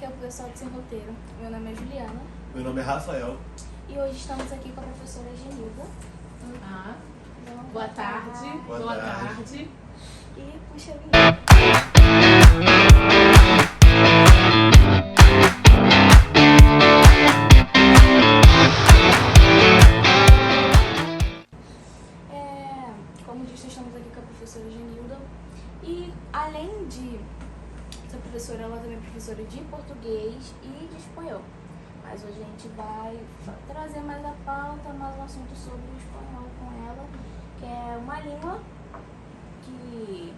aqui é o pessoal do Sem Roteiro. Meu nome é Juliana. Meu nome é Rafael. E hoje estamos aqui com a professora Genilda. Boa tarde. Boa tarde. E puxa a vinheta. Como disse, estamos aqui com a professora Genilda. E além de ser professora, ela também é professora de português e de espanhol. Mas hoje a gente vai trazer mais a pauta, mais um assunto sobre o espanhol com ela, que é uma língua que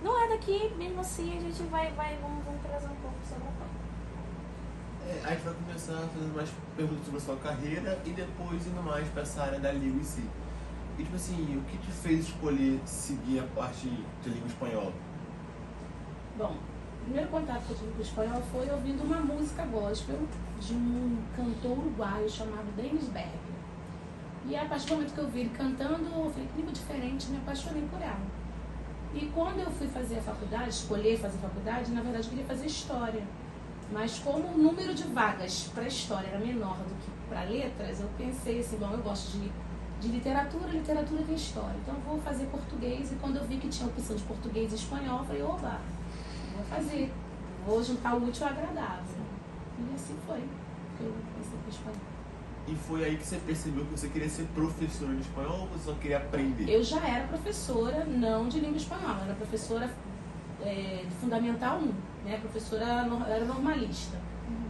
não é daqui, mesmo assim a gente vamos trazer um pouco sobre a pauta. A gente vai começar fazendo mais perguntas sobre a sua carreira e depois indo mais para essa área da língua em si. E tipo assim, o que te fez escolher seguir a parte de língua espanhola? Bom, o primeiro contato que eu tive com o espanhol foi ouvindo uma música gospel de um cantor uruguaio chamado Denis Berg. E a partir do momento que eu vi ele cantando, eu falei, que língua diferente, me apaixonei por ela. E quando eu fui fazer a faculdade, escolher fazer a faculdade, na verdade eu queria fazer história. Mas como o número de vagas para história era menor do que para letras, eu pensei assim, bom, eu gosto de literatura tem história. Então eu vou fazer português, e quando eu vi que tinha a opção de português e espanhol, eu falei, oba, vou fazer. Vou juntar o útil ao agradável. E assim foi que eu comecei com espanhol. E foi aí que você percebeu que você queria ser professora de espanhol ou você só queria aprender? Eu já era professora, não de língua espanhola, eu era professora de Fundamental 1, né? Eu era normalista.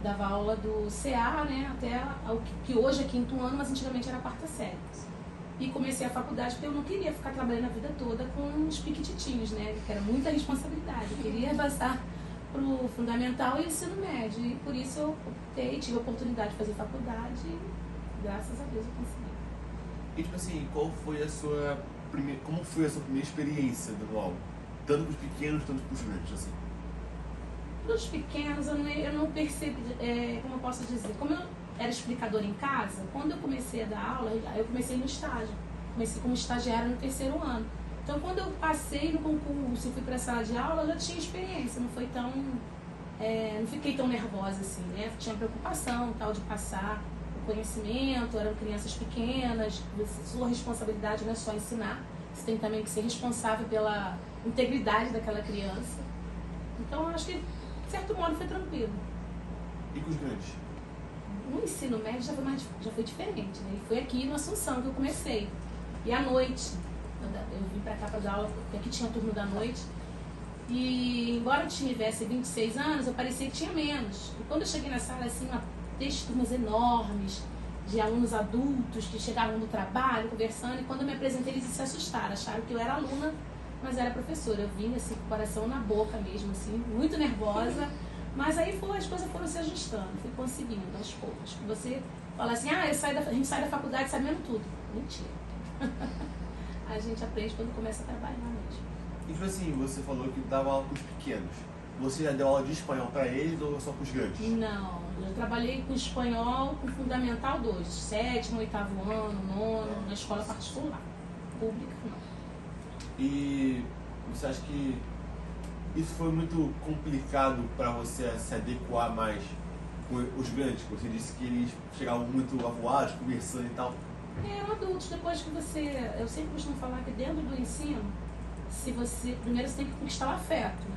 Dava aula do CA, né, até ao que hoje é 5º ano, mas antigamente era a 4ª série. E comecei a faculdade porque eu não queria ficar trabalhando a vida toda com os piquititinhos, né, que era muita responsabilidade. Eu queria passar para o fundamental e ensino médio. E por isso eu optei, tive a oportunidade de fazer faculdade e graças a Deus eu consegui. E tipo assim, como foi a sua primeira experiência dando aula? Tanto para os pequenos, tanto para os grandes, assim? Para os pequenos eu não percebi, como eu posso dizer, como eu era explicadora em casa, quando eu comecei a dar aula, eu comecei no estágio. Comecei como estagiária no 3º ano. Então, quando eu passei no concurso e fui para a sala de aula, eu já tinha experiência, não fiquei tão nervosa assim, né? Tinha preocupação tal de passar o conhecimento, eram crianças pequenas, sua responsabilidade não é só ensinar, você tem também que ser responsável pela integridade daquela criança. Então, eu acho que, de certo modo, foi tranquilo. E com os grandes? No ensino médio já foi diferente, né? E foi aqui no Assunção que eu comecei. E à noite, eu vim pra cá pra dar aula, porque aqui tinha turno da noite. E embora eu tivesse 26 anos, eu parecia que tinha menos. E quando eu cheguei na sala, assim, 3 turmas enormes de alunos adultos que chegavam do trabalho, conversando, e quando eu me apresentei, eles se assustaram, acharam que eu era aluna, mas era professora. Eu vim assim, com o coração na boca mesmo, assim, muito nervosa. Mas aí as coisas foram se ajustando, fui conseguindo aos poucos. Você fala assim, a gente sai da faculdade sabendo tudo. Mentira. A gente aprende quando começa a trabalhar mesmo. E tipo assim, você falou que dava aula com os pequenos. Você já deu aula de espanhol para eles ou só com os grandes? Não, eu trabalhei com espanhol com Fundamental 2, 7º, 8º ano, 9º, na escola particular. Pública, não. E você acha que isso foi muito complicado para você se adequar mais com os grandes? Você disse que eles chegavam muito avoados, conversando e tal. Eram adultos, depois que eu sempre costumo falar que dentro do ensino, primeiro você tem que conquistar o afeto,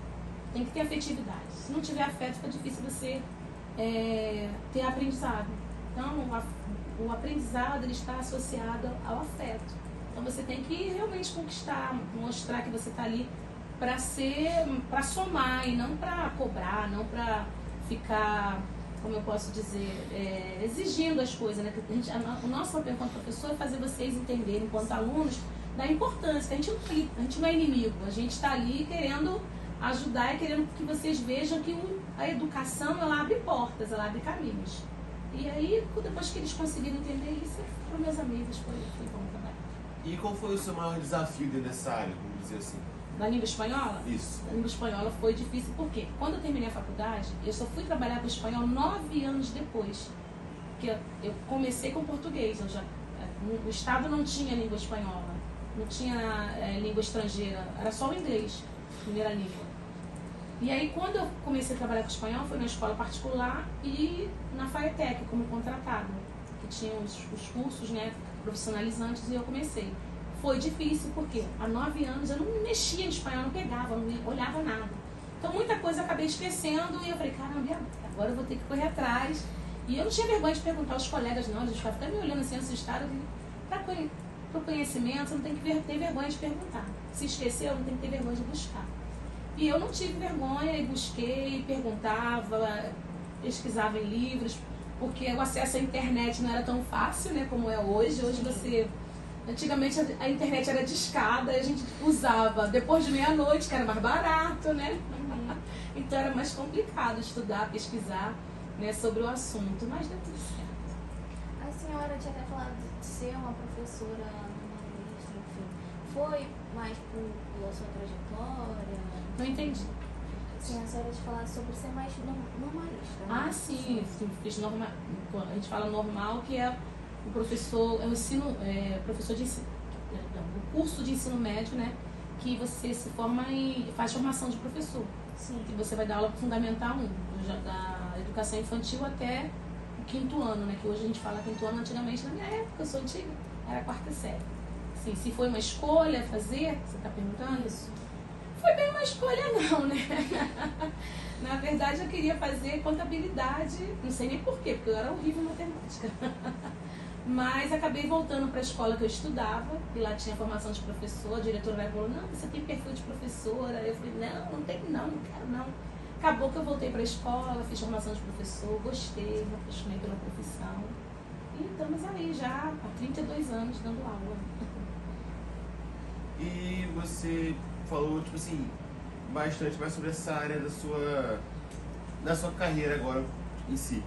tem que ter afetividade. Se não tiver afeto, fica difícil você ter aprendizado. Então, o aprendizado ele está associado ao afeto. Então, você tem que realmente conquistar, mostrar que você está ali para somar e não para cobrar, não para ficar, como eu posso dizer, exigindo as coisas, né? O nosso papel enquanto professor é fazer vocês entenderem, enquanto alunos, da importância, que a gente não é inimigo, a gente está ali querendo ajudar e querendo que vocês vejam que a educação, ela abre portas, ela abre caminhos. E aí, depois que eles conseguiram entender isso, para meus amigos foi bom também. E qual foi o seu maior desafio nessa área, vamos dizer assim? Da língua espanhola? Isso. A língua espanhola foi difícil, porque quando eu terminei a faculdade, eu só fui trabalhar com espanhol 9 anos depois. Porque eu comecei com português, o Estado não tinha língua espanhola, não tinha língua estrangeira, era só o inglês, primeira língua. E aí, quando eu comecei a trabalhar com espanhol, foi na escola particular e na FAETEC, como contratada, que tinha os cursos, né, profissionalizantes, e eu comecei. Foi difícil, porque há 9 anos eu não mexia em espanhol, não pegava, não olhava nada. Então, muita coisa eu acabei esquecendo e eu falei, caramba, agora eu vou ter que correr atrás. E eu não tinha vergonha de perguntar aos colegas, não, eles ficavam até me olhando assim, assustados. Para o conhecimento, você não tem que ter vergonha de perguntar. Se esqueceu, não tem que ter vergonha de buscar. E eu não tive vergonha e busquei, perguntava, pesquisava em livros, porque o acesso à internet não era tão fácil, né, como é hoje. Hoje você... Antigamente a internet era discada, a gente usava depois de meia-noite, que era mais barato, né? Então era mais complicado estudar, pesquisar, né, sobre o assunto, mas deu tudo certo. A senhora tinha até falado de ser uma professora normalista, enfim. Foi mais pela sua trajetória? Não entendi. Sim, a senhora tinha falado sobre ser mais normalista. Né? Ah, sim, fiz normal. A gente fala normal, que é o professor, é o ensino, professor de ensino, o curso de ensino médio, né? Que você se forma e faz formação de professor. Sim. Que você vai dar aula fundamental 1, da educação infantil até o 5º ano, né? Que hoje a gente fala 5º ano, antigamente, na minha época, eu sou antiga, era a 4ª série. Assim, se foi uma escolha fazer, você está perguntando? Isso. Foi bem uma escolha não, né? Na verdade, eu queria fazer contabilidade, não sei nem porquê, porque eu era horrível em matemática. Mas acabei voltando para a escola que eu estudava, e lá tinha formação de professor, a diretora falou, não, você tem perfil de professora. Eu falei, não tenho não quero não. Acabou que eu voltei para a escola, fiz formação de professor, gostei, me apaixonei pela profissão. E estamos aí já há 32 anos dando aula. E você falou, tipo assim, bastante mais sobre essa área da sua carreira agora em si.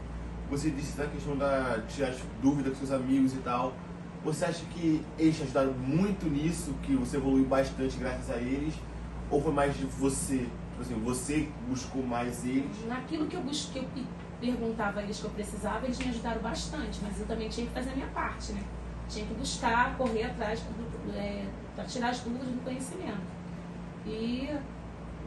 Você disse da questão da tirar dúvida com seus amigos e tal. Você acha que eles te ajudaram muito nisso, que você evoluiu bastante graças a eles? Ou foi mais de você? Tipo assim, você buscou mais eles? Naquilo que eu busquei, eu perguntava a eles que eu precisava, eles me ajudaram bastante, mas eu também tinha que fazer a minha parte, né? Tinha que buscar, correr atrás para tirar as dúvidas do conhecimento. E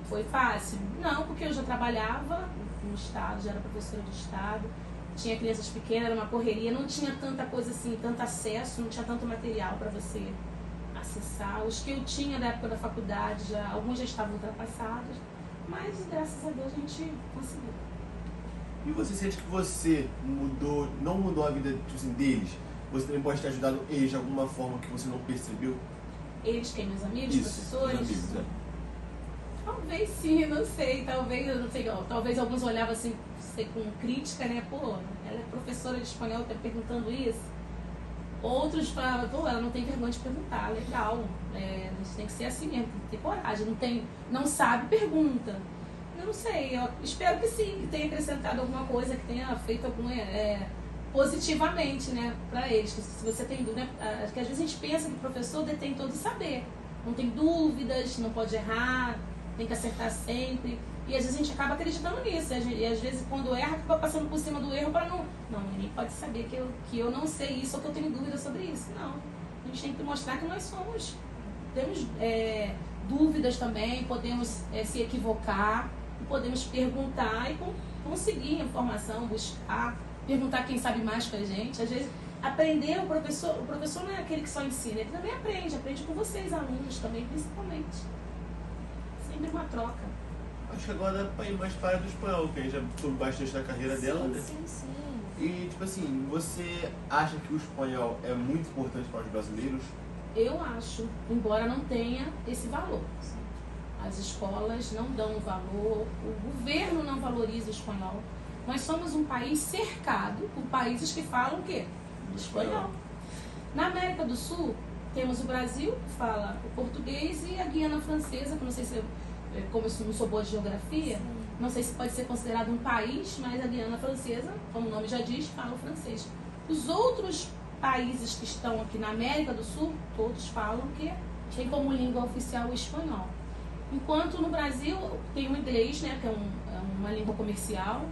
foi fácil? Não, porque eu já trabalhava no estado, já era professora de estado, tinha crianças pequenas, era uma correria, não tinha tanta coisa assim, tanto acesso, não tinha tanto material para você acessar. Os que eu tinha da época da faculdade, alguns já estavam ultrapassados, mas graças a Deus a gente conseguiu. E você sente que você não mudou a vida, tipo assim, deles? Você também pode ter ajudado eles de alguma forma que você não percebeu? Eles, quem? Meus amigos, Isso, professores? Meus amigos, é. Talvez sim, não sei. Talvez, eu não sei, talvez alguns olhavam assim, com crítica, né? Pô, ela é professora de espanhol, tá perguntando isso. Outros falavam, pô, ela não tem vergonha de perguntar, legal. A gente tem que ser assim mesmo, tem que ter coragem. Não sabe, pergunta. Eu não sei, eu espero que sim, que tenha acrescentado alguma coisa, que tenha feito alguma... positivamente, né, para eles. Que se você tem dúvida, né, que às vezes a gente pensa que o professor detém todo o saber, não tem dúvidas, não pode errar, tem que acertar sempre, e às vezes a gente acaba acreditando nisso, e às vezes quando erra, acaba passando por cima do erro para não, ninguém pode saber que eu não sei isso ou que eu tenho dúvida sobre isso. Não, a gente tem que mostrar que nós temos dúvidas também, podemos se equivocar, podemos perguntar e conseguir informação, buscar, perguntar quem sabe mais que a gente. Às vezes, aprender, o professor não é aquele que só ensina, ele também aprende com vocês, alunos também, principalmente. Sempre uma troca. Acho que agora dá pra ir mais para a área do espanhol, que a gente já soube bastante da carreira dela, né? Sim. E, tipo assim, você acha que o espanhol é muito importante para os brasileiros? Eu acho, embora não tenha esse valor. As escolas não dão valor, o governo não valoriza o espanhol. Nós somos um país cercado por países que falam o quê? Espanhol. Na América do Sul, temos o Brasil, que fala o português, e a Guiana Francesa, que não sei se, como eu não sou boa de geografia, não sei se pode ser considerado um país, mas a Guiana Francesa, como o nome já diz, fala o francês. Os outros países que estão aqui na América do Sul, todos falam que tem como língua oficial o espanhol. Enquanto no Brasil tem o inglês, né, que é uma língua comercial,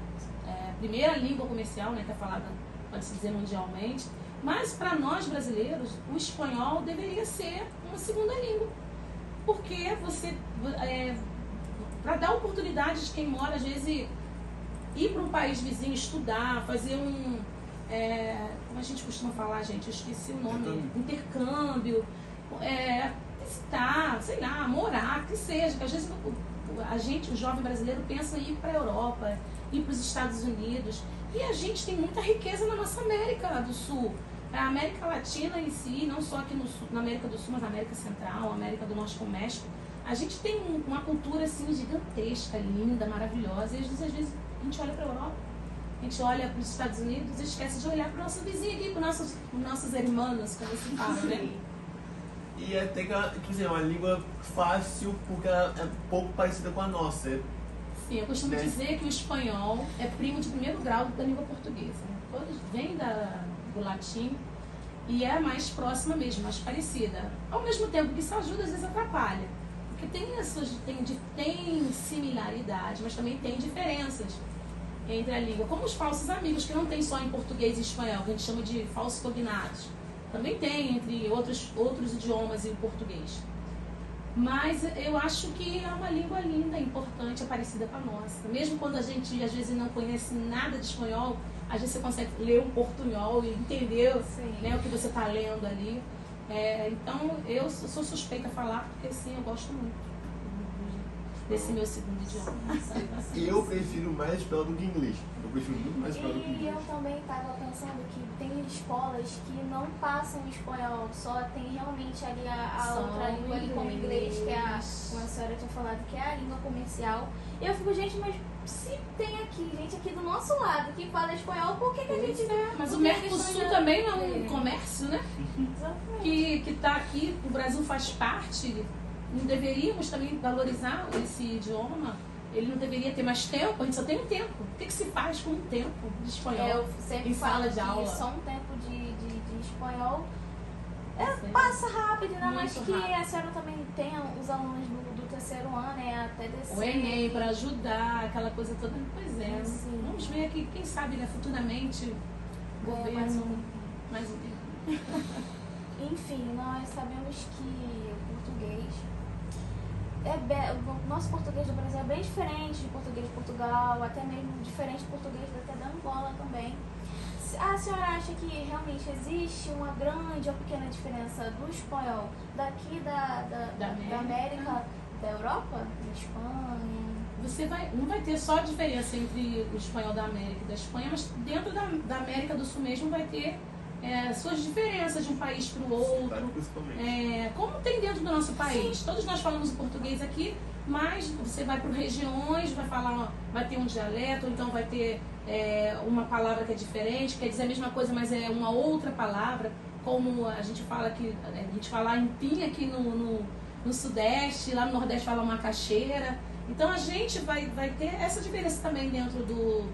primeira língua comercial, né, que é falada, pode-se dizer, mundialmente, mas para nós brasileiros, o espanhol deveria ser uma segunda língua, porque você para dar oportunidade de quem mora, às vezes, ir para um país vizinho, estudar, fazer como a gente costuma falar, gente, eu esqueci o nome, intercâmbio, visitar, sei lá, morar, que seja, que às vezes o jovem brasileiro pensa em ir para a Europa, ir para os Estados Unidos, e a gente tem muita riqueza na nossa América do Sul. A América Latina em si, não só aqui no Sul, na América do Sul, mas na América Central, América do Norte com o México, a gente tem uma cultura assim gigantesca, linda, maravilhosa, e às vezes a gente olha para a Europa, a gente olha para os Estados Unidos e esquece de olhar para o nosso vizinho aqui, para os nossos irmãos, como se fala, né? E até que é uma língua fácil porque ela é pouco parecida com a nossa. Sim, eu costumo dizer que o espanhol é primo de primeiro grau da língua portuguesa. Todos vêm do latim e é mais próxima mesmo, mais parecida. Ao mesmo tempo que isso ajuda, às vezes atrapalha. Porque tem similaridade, mas também tem diferenças entre a língua. Como os falsos amigos, que não tem só em português e espanhol, que a gente chama de falsos cognatos. Também tem entre outros idiomas e o português. Mas eu acho que é uma língua linda, importante, é parecida com a nossa. Mesmo quando a gente, às vezes, não conhece nada de espanhol, às vezes você consegue ler um portunhol e entender, né, o que você está lendo ali. Então, eu sou suspeita a falar, porque sim, eu gosto muito desse meu segundo idioma. E eu prefiro mais espanhol do que inglês. Eu prefiro muito mais espanhol do que E inglês. eu também estava pensando que tem escolas que não passam espanhol, só tem realmente ali a outra língua ali como inglês, que é como a senhora tinha falado, que é a língua comercial. E eu fico, gente, mas se tem aqui, gente aqui do nosso lado que fala espanhol, por que a gente... Mas o Mercosul também é um comércio, né? Exatamente. Que está aqui, o Brasil faz parte. Não deveríamos também valorizar esse idioma? Ele não deveria ter mais tempo? A gente só tem um tempo. O que se faz com um tempo de espanhol? Eu sempre em falo sala de aula? só um tempo de espanhol passa rápido, ainda mais que a senhora também tem os alunos do terceiro ano, até desse... O Enem para ajudar, aquela coisa toda. Pois é. Sim. Vamos ver aqui, quem sabe, né, futuramente, governo mais um tempo. Enfim, nós sabemos que o português o nosso português do Brasil é bem diferente de português de Portugal, até mesmo diferente do português até da Angola também. A senhora acha que realmente existe uma grande ou pequena diferença do espanhol daqui da América, da Europa, da Espanha? Não vai ter só a diferença entre o espanhol da América e da Espanha, mas dentro da América do Sul mesmo vai ter suas diferenças de um país para o outro. Como tem dentro do nosso país. Sim. Todos nós falamos o português aqui, mas você vai para regiões, vai ter um dialeto, ou então vai ter uma palavra que é diferente, quer dizer a mesma coisa, mas é uma outra palavra, como a gente fala aqui, a gente fala empim aqui no Sudeste, lá no Nordeste fala macaxeira. Então a gente vai ter essa diferença também dentro do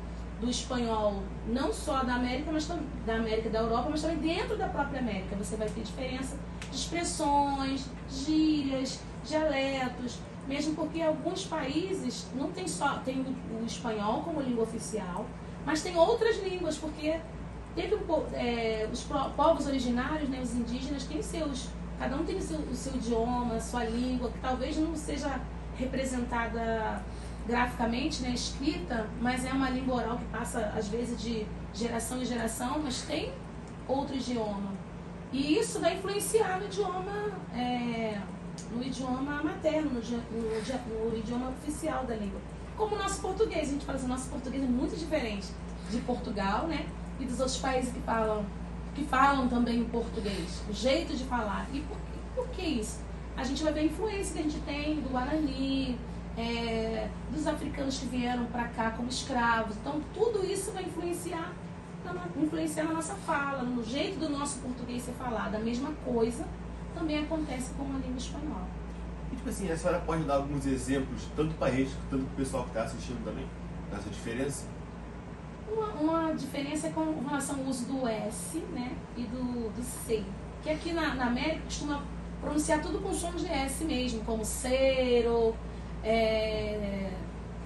espanhol, não só da América, mas da América e da Europa, mas também dentro da própria América. Você vai ter diferença de expressões, gírias, dialetos, mesmo porque alguns países não tem o espanhol como língua oficial, mas tem outras línguas, porque teve os povos originários, né, os indígenas, cada um tem o seu idioma, sua língua, que talvez não seja representada graficamente, né, escrita, mas é uma língua oral que passa às vezes de geração em geração, mas tem outro idioma. E isso vai influenciar no idioma materno, no idioma oficial da língua. Como o nosso português, a gente fala assim, o nosso português é muito diferente de Portugal, né, e dos outros países que falam também o português, o jeito de falar. E por que isso? A gente vai ver a influência que a gente tem do Guarani, dos africanos que vieram para cá como escravos. Então, tudo isso vai influenciar na nossa fala, no jeito do nosso português ser falado. A mesma coisa também acontece com a língua espanhola. E, tipo assim, a senhora pode dar alguns exemplos, tanto para a gente, quanto para o pessoal que está assistindo também, dessa diferença? Uma diferença é com relação ao uso do S, né, e do C. Que aqui na América costuma pronunciar tudo com som de S mesmo, como cero,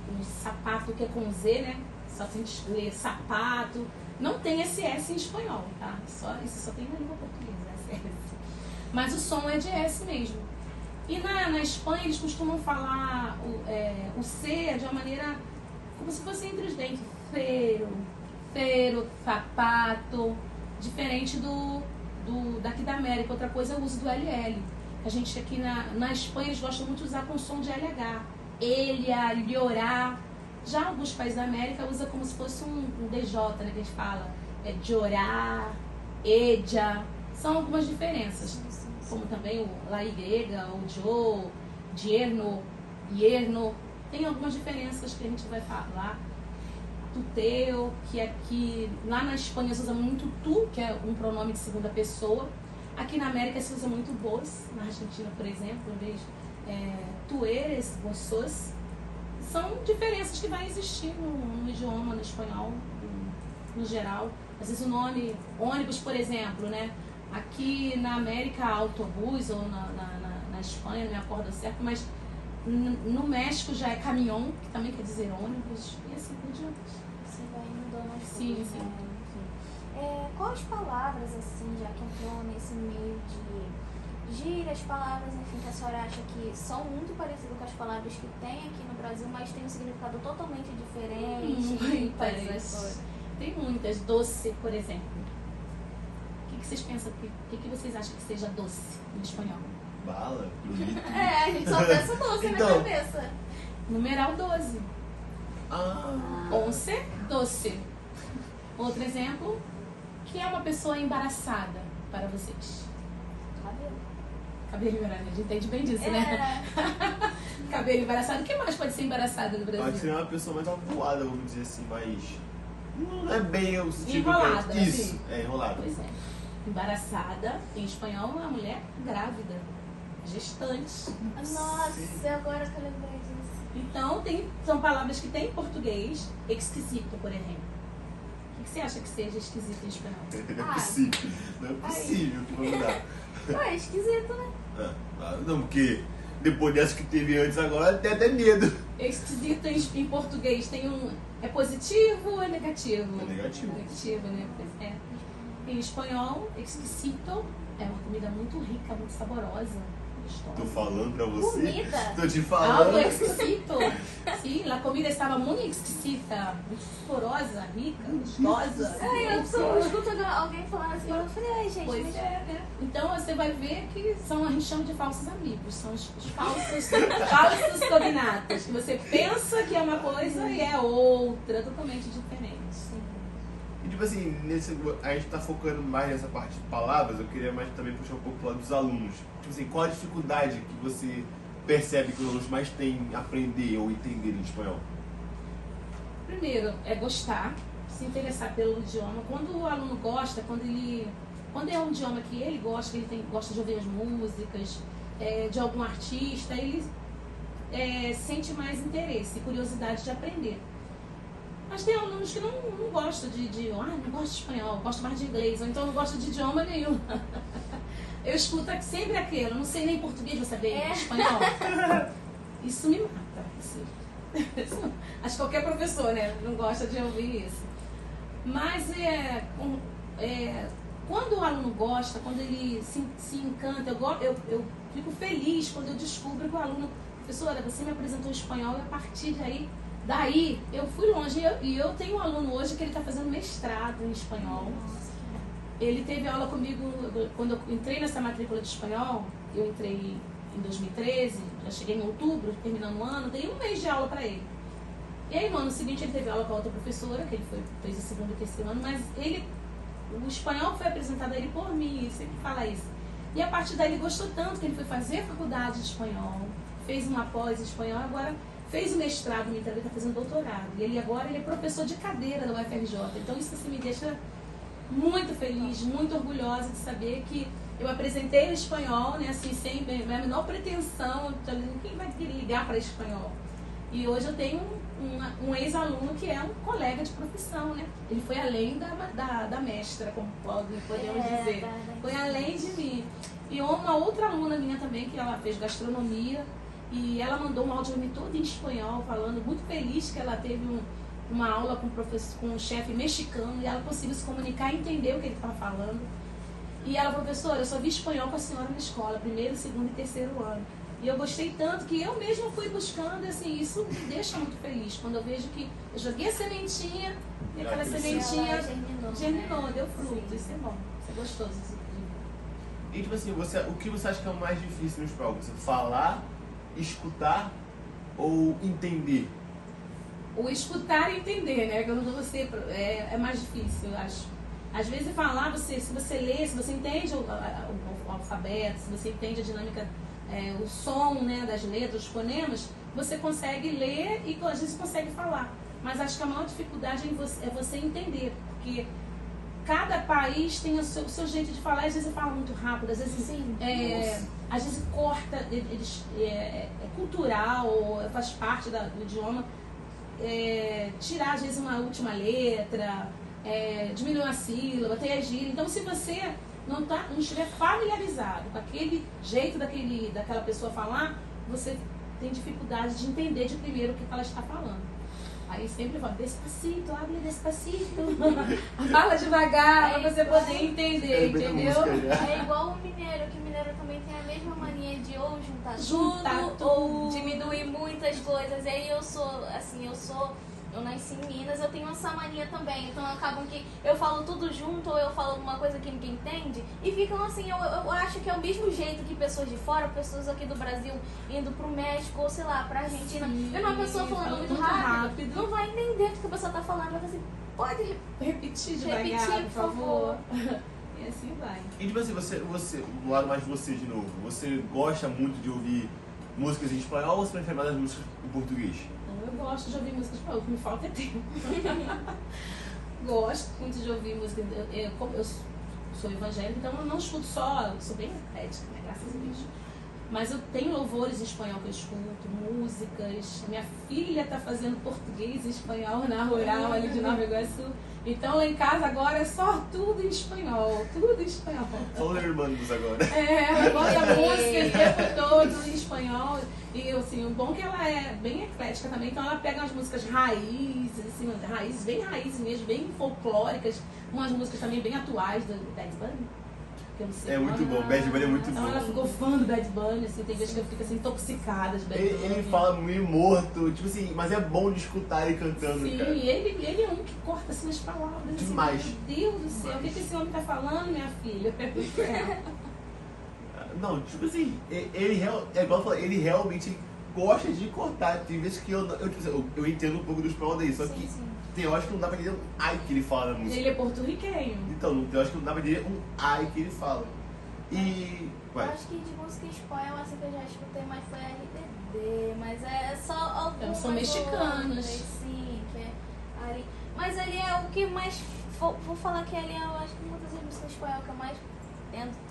o sapato que é com Z, né? Só tem que ler sapato. Não tem esse S em espanhol, tá? Isso só tem na língua portuguesa, esse S. Mas o som é de S mesmo. E na Espanha eles costumam falar o C de uma maneira como se fosse entre os dentes. Feiro, sapato, diferente daqui da América. Outra coisa é o uso do LL. A gente aqui na Espanha eles gostam muito de usar com som de LH. Elia, llorar. Já alguns países da América usam como se fosse um DJ, né, que a gente fala. Llorar, ella. São algumas diferenças. Como também o La Y, o Joe, yerno. Tem algumas diferenças que a gente vai falar. Tuteo, que aqui, lá na Espanha se usa muito tu, que é um pronome de segunda pessoa. Aqui na América se usa muito vos, na Argentina, por exemplo, em vez tu eres, vos sos. São diferenças que vai existir no idioma, no espanhol, no geral. Às vezes o nome, ônibus, por exemplo, né? Aqui na América, autobus, ou na Espanha, não me acordo certo, mas no México já é caminhão, que também quer dizer ônibus, e assim por diante. Você vai mudando as Sim, coisas, sim. né? Quais palavras, assim, já que entrou nesse meio de gírias, palavras, enfim, que a senhora acha que são muito parecidas com as palavras que tem aqui no Brasil, mas tem um significado totalmente diferente? Muitas. Tem muitas. Doce, por exemplo. O que vocês pensam? O que vocês acham que seja doce em espanhol? Bala, bonito. A gente só pensa doce Então. na cabeça. Numeral 12. Ah, 11, doce. Outro exemplo, que é uma pessoa embaraçada para vocês. Cabelo. Cabelo embaraçado, a gente entende bem disso, né? Cabelo embaraçado. O que mais pode ser embaraçado no pode ser Brasil? uma pessoa mais avoada, vamos dizer assim, mais... Não é bem o sentido Enrolada, que eu... Isso, assim. é enrolada. Pois é. Embaraçada, em espanhol, é uma mulher grávida, gestante. Nossa, agora que eu lembrei disso. Então, são palavras que tem em português. Esquisito, por exemplo. O que você acha que seja esquisito em espanhol? Não é possível. Não é possível que vai mudar. Ué, esquisito, né? Não, porque depois dessa que teve antes agora, tem até medo. Esquisito em português tem é positivo ou é negativo? É negativo. Negativo, né? Pois é. Em espanhol, exquisito é uma comida muito rica, muito saborosa. Gostosa. Tô falando pra você. Comida? Tô te falando. Algo exquisito. Sim, a comida estava muito exquisita, muito saborosa, rica, gostosa. Eu escuto alguém falando assim, eu falei, ai, gente, Pois mas... é, né? Então você vai ver que a gente chama de falsos amigos, são os falsos cognatos, que você pensa que é uma coisa e é outra, totalmente diferente. E tipo assim, a gente tá focando mais nessa parte de palavras, eu queria mais também puxar um pouco pro lado dos alunos. Tipo assim, qual a dificuldade que você percebe que os alunos mais têm em aprender ou entender em espanhol? Primeiro, é gostar, se interessar pelo idioma. Quando o aluno gosta, quando é um idioma que ele gosta, que ele gosta de ouvir as músicas, de algum artista, ele sente mais interesse e curiosidade de aprender. Mas tem alunos que não gostam não gosto de espanhol, gosto mais de inglês, ou então não gosto de idioma nenhum. Eu escuto sempre aquilo, não sei nem português, vou saber espanhol. Isso me mata. Acho que qualquer professor, né, não gosta de ouvir isso. Mas quando o aluno gosta, quando ele se encanta, eu fico feliz quando eu descubro que o aluno, professora, você me apresentou espanhol e a partir daí eu fui longe. E eu tenho um aluno hoje que ele está fazendo mestrado em espanhol. Ele teve aula comigo quando eu entrei nessa matrícula de espanhol. Eu entrei em 2013, já cheguei em outubro, terminando o ano, dei um mês de aula para ele. E aí no ano seguinte ele teve aula com a outra professora, que ele fez o segundo e terceiro ano, mas o espanhol foi apresentado a ele por mim, ele sempre fala isso. E a partir daí ele gostou tanto que ele foi fazer faculdade de espanhol, fez uma pós em espanhol, agora fez o mestrado, ele está fazendo doutorado. E agora ele é professor de cadeira da UFRJ. Então isso assim, me deixa muito feliz, muito orgulhosa de saber que eu apresentei o espanhol, né, assim, sem a menor pretensão, quem vai ligar para espanhol? E hoje eu tenho um ex-aluno que é um colega de profissão, né? Ele foi além da mestra, como podemos dizer. Foi além de mim. E uma outra aluna minha também, que ela fez gastronomia, e ela mandou um áudio todo em espanhol, falando, muito feliz que ela teve uma aula com um chefe mexicano, e ela conseguiu se comunicar e entender o que ele estava falando. E ela, professora, eu só vi espanhol com a senhora na escola, primeiro, segundo e terceiro ano. E eu gostei tanto que eu mesma fui buscando, assim, isso me deixa muito feliz. Quando eu vejo que eu joguei a sementinha e aquela sementinha Ela germinou, deu Sim. fruto. Isso é bom, isso é gostoso. Isso E tipo assim, o que você acha que é o mais difícil no espanhol? Você falar, escutar ou entender? O escutar e entender, né? Quando você é mais difícil, eu acho. Às vezes falar, se você lê, se você entende o alfabeto, se você entende a dinâmica, o som, né, das letras, os fonemas, você consegue ler e às vezes consegue falar. Mas acho que a maior dificuldade é você entender, porque cada país tem o seu jeito de falar, às vezes fala muito rápido, às vezes Sim. às vezes corta, é cultural, faz parte do idioma, tirar às vezes uma última letra, diminuir uma sílaba, ter a gíria. Então, se você não estiver familiarizado com aquele jeito daquela pessoa falar, você tem dificuldade de entender de primeiro o que ela está falando. Aí sempre fala, despacito, hable despacito. Fala devagar para você poder entender, entendeu? É igual o mineiro, que o mineiro também tem a mesma mania de ou Juntar tudo, ou diminuir muitas coisas. E aí eu nasci em Minas, eu tenho essa mania também. Então acabam que eu falo tudo junto, ou eu falo alguma coisa que ninguém entende. E ficam assim, eu acho que é o mesmo jeito que pessoas de fora, pessoas aqui do Brasil indo pro México, ou sei lá, pra Argentina. Sim, Vendo uma pessoa falando muito rápido, não vai entender o que a pessoa tá falando. Vai falar assim, pode repetir devagar, repetir, por favor. E assim vai. E tipo assim, você, do lado mais de você de novo, você gosta muito de ouvir músicas em espanhol ou você prefere mais as músicas em português? Eu gosto de ouvir música espanhola, o que me falta é tempo. Gosto muito de ouvir música. Eu sou evangélica, então eu não escuto só, sou bem eclética, né? Graças a Deus. Mas eu tenho louvores em espanhol que eu escuto, músicas. Minha filha está fazendo português e espanhol na rural ali de Nova Iguaçu. Então lá em casa agora é só tudo em espanhol, tudo em espanhol. Só irmãos agora. Ela bota música o tempo todo em espanhol. E assim, o bom é que ela é bem eclética também, então ela pega umas músicas raízes, assim, raízes, bem raízes mesmo, bem folclóricas, umas músicas também bem atuais do Bad Bunny. Que eu não sei Muito bom, Bad Bunny é muito então bom. ela ficou fã do Bad Bunny, assim, tem vezes que eu fico assim, intoxicada de Bad Bunny. Ele fala meio morto, tipo assim, mas é bom de escutar ele cantando, Sim, cara. ele é um que corta assim as palavras. Demais. Assim, meu Deus do céu, o que esse homem tá falando, minha filha? Eu pergunto pra ela. Não, tipo assim, é igual eu falei, ele realmente gosta de cortar. Tem vezes que eu entendo um pouco do espanhol dele, só que sim. tem horas que não dá pra entender um ai que ele fala na música. Ele é porto-riquenho. Então, tem horas que não dá pra entender um ai que ele fala. E. Eu acho que de música espanhol, assim, que eu já escutei mais foi RBD, mas é só algumas Então, são mexicanos. outras, sim, que é ali. Mas ali é o que mais, vou falar que ali eu acho que uma das músicas espanhol que eu mais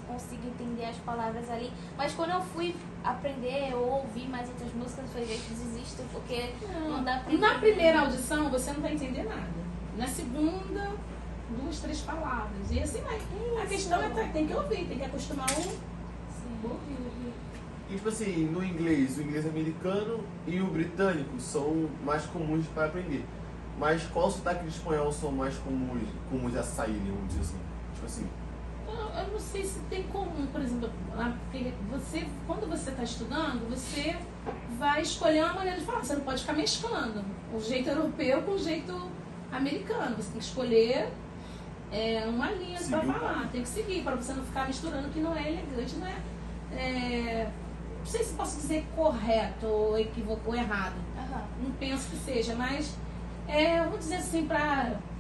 consigo entender as palavras ali. Mas quando eu fui aprender ou ouvir mais outras músicas, eu falei, gente, desisto, porque não dá pra entender. Na primeira audição você não vai entender nada. Na segunda, 2, 3 palavras. E assim vai. A questão é que tem que ouvir, tem que acostumar ouvir. E tipo assim, no inglês, o inglês americano e o britânico são mais comuns para aprender. Mas qual sotaque de espanhol são mais comuns a saírem, vamos dizer assim? Tipo assim. Eu não sei se tem comum, por exemplo, quando você está estudando, você vai escolher uma maneira de falar. Você não pode ficar mesclando o jeito europeu com o jeito americano. Você tem que escolher uma linha para falar. Tem que seguir, para você não ficar misturando, que não é elegante, não não sei se posso dizer correto ou equívoco ou errado. Não penso que seja, mas vamos dizer assim,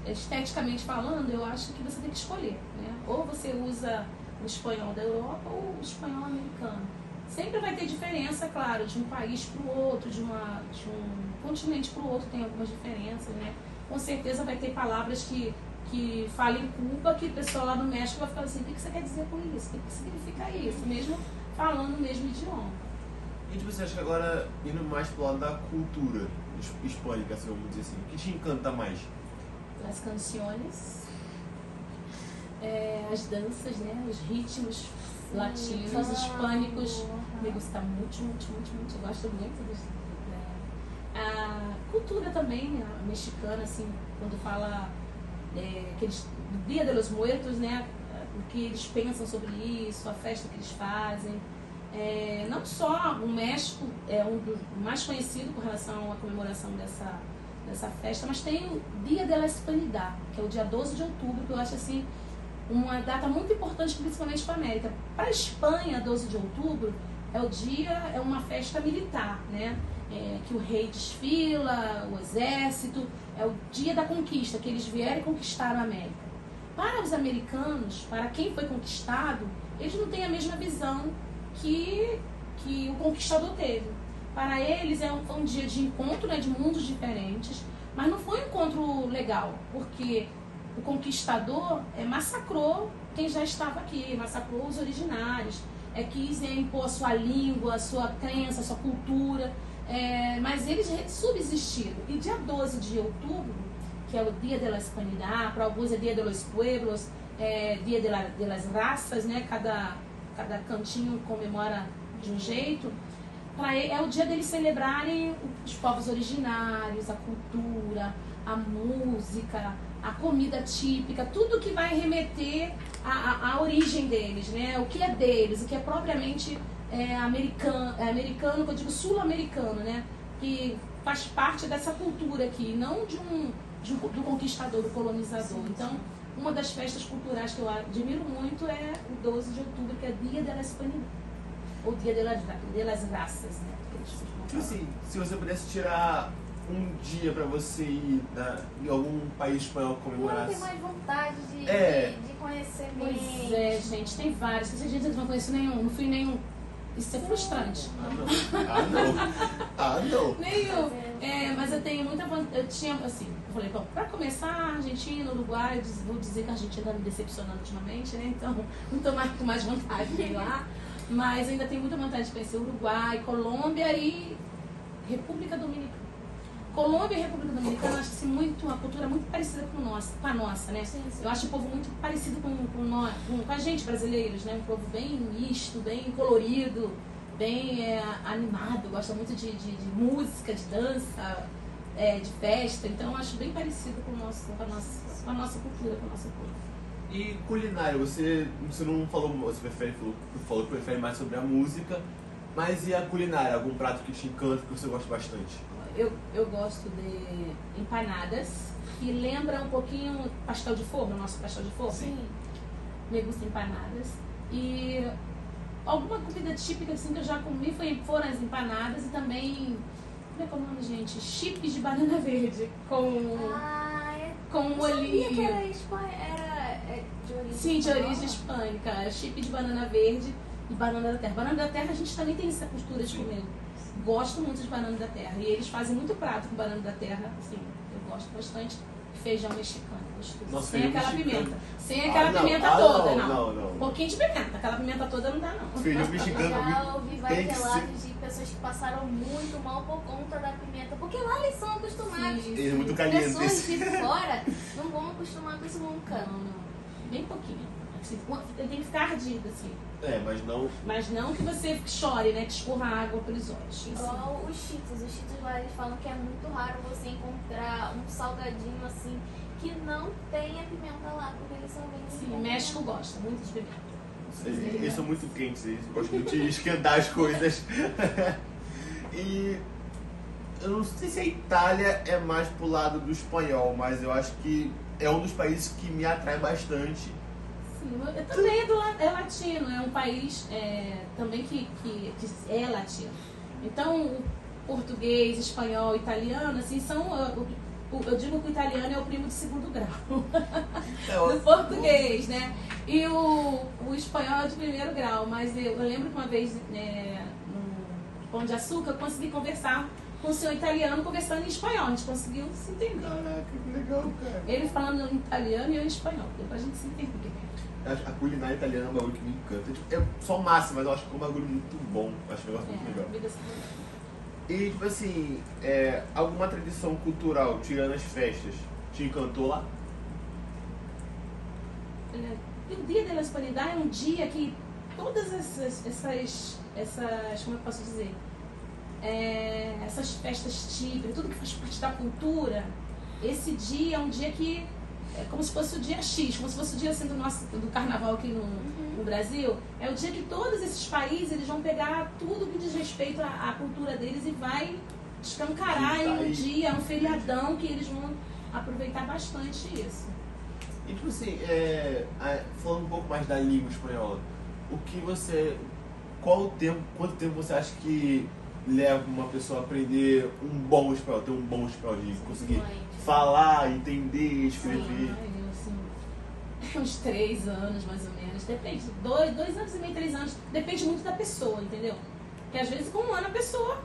esteticamente falando, eu acho que você tem que escolher, né? Ou você usa o espanhol da Europa ou o espanhol americano. Sempre vai ter diferença, claro, de um país para o outro, de um continente para o outro tem algumas diferenças, né? Com certeza vai ter palavras que falam em Cuba, que o pessoal lá no México vai ficar assim, o que você quer dizer com isso? O que significa isso? Mesmo falando o mesmo idioma. E tipo, você acha que agora, indo mais pro lado da cultura hispânica, assim, vamos dizer assim, o que te encanta mais? As canções, as danças, né? Os ritmos latinos, hispânicos. Me gusta muito, eu gosto muito a cultura também, a mexicana, assim, quando fala do Dia de los Muertos, né? O que eles pensam sobre isso, a festa que eles fazem. não só o México é um dos mais conhecidos com relação à comemoração dessa festa, mas tem o Dia de la Hispanidad, que é o dia 12 de outubro, que eu acho assim uma data muito importante, principalmente para a América. Para a Espanha, 12 de outubro é uma festa militar, né? Que o rei desfila, o exército, é o dia da conquista, que eles vieram e conquistaram a América. Para os americanos, para quem foi conquistado, eles não têm a mesma visão que o conquistador teve. Para eles foi um dia de encontro, né, de mundos diferentes, mas não foi um encontro legal, porque o conquistador massacrou quem já estava aqui, massacrou os originários, quis impor a sua língua, a sua crença, a sua cultura, mas eles subsistiram. E dia 12 de outubro, que é o Dia de la Hispanidad, para alguns é Dia de los Pueblos, Dia de las Raças, né? Cada cantinho comemora de um jeito. É o dia deles celebrarem os povos originários, a cultura, a música, a comida típica, tudo que vai remeter à origem deles, né? O que é deles, o que é propriamente americano, que eu digo sul-americano, né? Que faz parte dessa cultura aqui, não do conquistador, do colonizador. Sim. Então, uma das festas culturais que eu admiro muito é o 12 de outubro, que é Dia de la Hispanidad, ou Dia de las Raças, né? Assim, se você pudesse tirar um dia pra você ir em algum país espanhol comemorar. Eu tenho mais vontade de conhecer mesmo. Pois é, gente, tem vários. Esse dia eu não conheço nenhum, não fui em nenhum. Isso é frustrante. Ah, não. Nenhum. Mas eu tenho muita vontade. Eu falei, bom, pra começar, Argentina, Uruguai, vou dizer que a Argentina tá me decepcionando ultimamente, né? Então, não tô com mais vontade de ir lá. Mas ainda tenho muita vontade de conhecer Uruguai, Colômbia e República Dominicana. Colômbia e República Dominicana, eu acho assim, a cultura muito parecida com a nossa, né? Sim. Eu acho o povo muito parecido com a gente, brasileiros, né? Um povo bem misto, bem colorido, bem animado, gosta muito de música, de dança, de festa. Então, eu acho bem parecido com a nossa cultura, com o nosso povo. E culinária, você não falou, você falou que prefere mais sobre a música, mas e a culinária? Algum prato que te encanta, que você gosta bastante? Eu gosto de empanadas, que lembra um pouquinho pastel de forno, nosso pastel de forno. Sim. Me gusta empanadas. E alguma comida típica assim, que eu já comi foram as empanadas e também, como é que é o nome, gente? Chips de banana verde com molhinho. Eu sabia que era de origem Sim, de origem hispânica. Chip de banana verde e banana da terra. Banana da terra a gente também tem essa cultura de comer. Gosto muito de banana da terra. E eles fazem muito prato com banana da terra. Assim, eu gosto bastante. Feijão mexicano, gostoso. Nossa, sem aquela mexicano. pimenta. Sem aquela pimenta toda, não. Um pouquinho de pimenta. Aquela pimenta toda não dá, não. Feijão mexicano. Já ouvi vários relatos de pessoas que passaram muito mal por conta da pimenta. Porque lá eles são acostumados. Sim, Ele é muito caliente. Pessoas de fora não vão acostumar com isso nunca. Não. Bem pouquinho. Assim, tem que ficar ardido, assim. Mas não... Mas não que você chore, né? Que escorra água pelos olhos. Igual os Cheetos. Os Cheetos lá, eles falam que é muito raro você encontrar um salgadinho assim que não tenha pimenta lá, porque eles são bem... Sim, o México gosta muito de pimenta. Eles são muito quentes, eles gostam muito de esquentar as coisas. E eu não sei se a Itália é mais pro lado do espanhol, mas eu acho que é um dos países que me atrai bastante. Sim, também é latino, é um país também que é latino. Então, o português, espanhol, italiano, assim, eu digo que o italiano é o primo de segundo grau do português, né? E o espanhol é de primeiro grau, mas eu lembro que uma vez no Pão de Açúcar eu consegui conversar com o senhor italiano conversando em espanhol, a gente conseguiu se entender. Caraca, que legal, cara. Ele falando em italiano e eu em espanhol, deu pra gente se entender. A culinária italiana é um bagulho que me encanta. É só massa, mas eu acho que é um bagulho muito bom. Eu acho um negócio muito legal. E, tipo assim, alguma tradição cultural, tirando as festas, te encantou lá? O Dia da Hispanidad é um dia que todas essas como eu posso dizer, essas festas típicas, tudo que faz parte da cultura, esse dia é um dia que é como se fosse o dia X, como se fosse o dia assim, do carnaval aqui no Brasil. É o dia que todos esses países eles vão pegar tudo que diz respeito à cultura deles e vai escancarar em um dia, um feriadão, que eles vão aproveitar bastante isso. E tipo assim, falando um pouco mais da língua espanhola, quanto tempo você acha que leva uma pessoa a aprender um bom espanhol, ter um bom espanhol, de conseguir falar, entender, escrever? Uns 3 anos mais ou menos, depende, 2 anos e meio, 3 anos, depende muito da pessoa, entendeu? Porque às vezes com um ano a pessoa,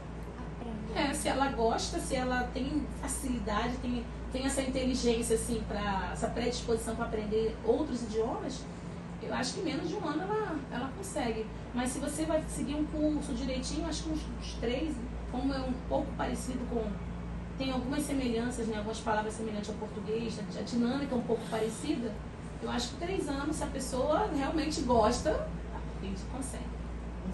se ela gosta, se ela tem facilidade, tem essa inteligência, assim, essa predisposição para aprender outros idiomas, eu acho que menos de um ano ela consegue. Mas se você vai seguir um curso direitinho, acho que uns 3, como é um pouco parecido com... Tem algumas semelhanças, né, algumas palavras semelhantes ao português, a dinâmica é um pouco parecida, eu acho que 3 anos, se a pessoa realmente gosta, a gente consegue.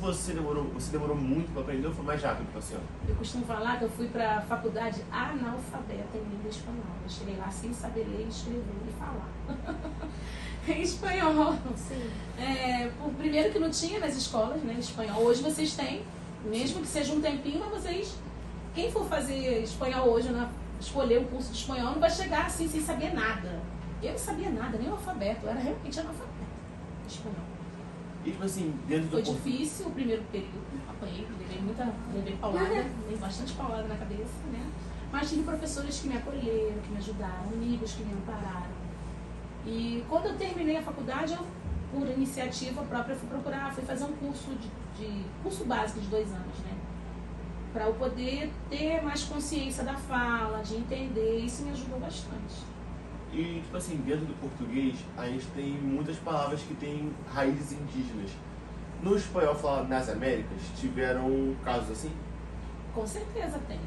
Você demorou muito para aprender ou foi mais rápido para a senhora? Eu costumo falar que eu fui para a faculdade analfabeta em língua espanhola. Eu cheguei lá sem saber ler, escrever e falar. Em espanhol. Sim. Primeiro que não tinha nas escolas, né, espanhol. Hoje vocês têm, mesmo que seja um tempinho, mas vocês... Quem for fazer espanhol hoje, né, escolher um curso de espanhol, não vai chegar assim sem saber nada. Eu não sabia nada, nem o alfabeto. Eu era realmente analfabeta de espanhol. E tipo assim, dentro do... Foi difícil o primeiro período, apanhei, levei paulada, levei bastante paulada na cabeça, né? Mas tive professores que me acolheram, que me ajudaram, amigos que me ampararam. E quando eu terminei a faculdade, eu, por iniciativa própria, fui fazer um curso básico de 2 anos, né? Para eu poder ter mais consciência da fala, de entender, isso me ajudou bastante. E, tipo assim, dentro do português, a gente tem muitas palavras que têm raízes indígenas. No espanhol falado nas Américas, tiveram casos assim? Com certeza tem.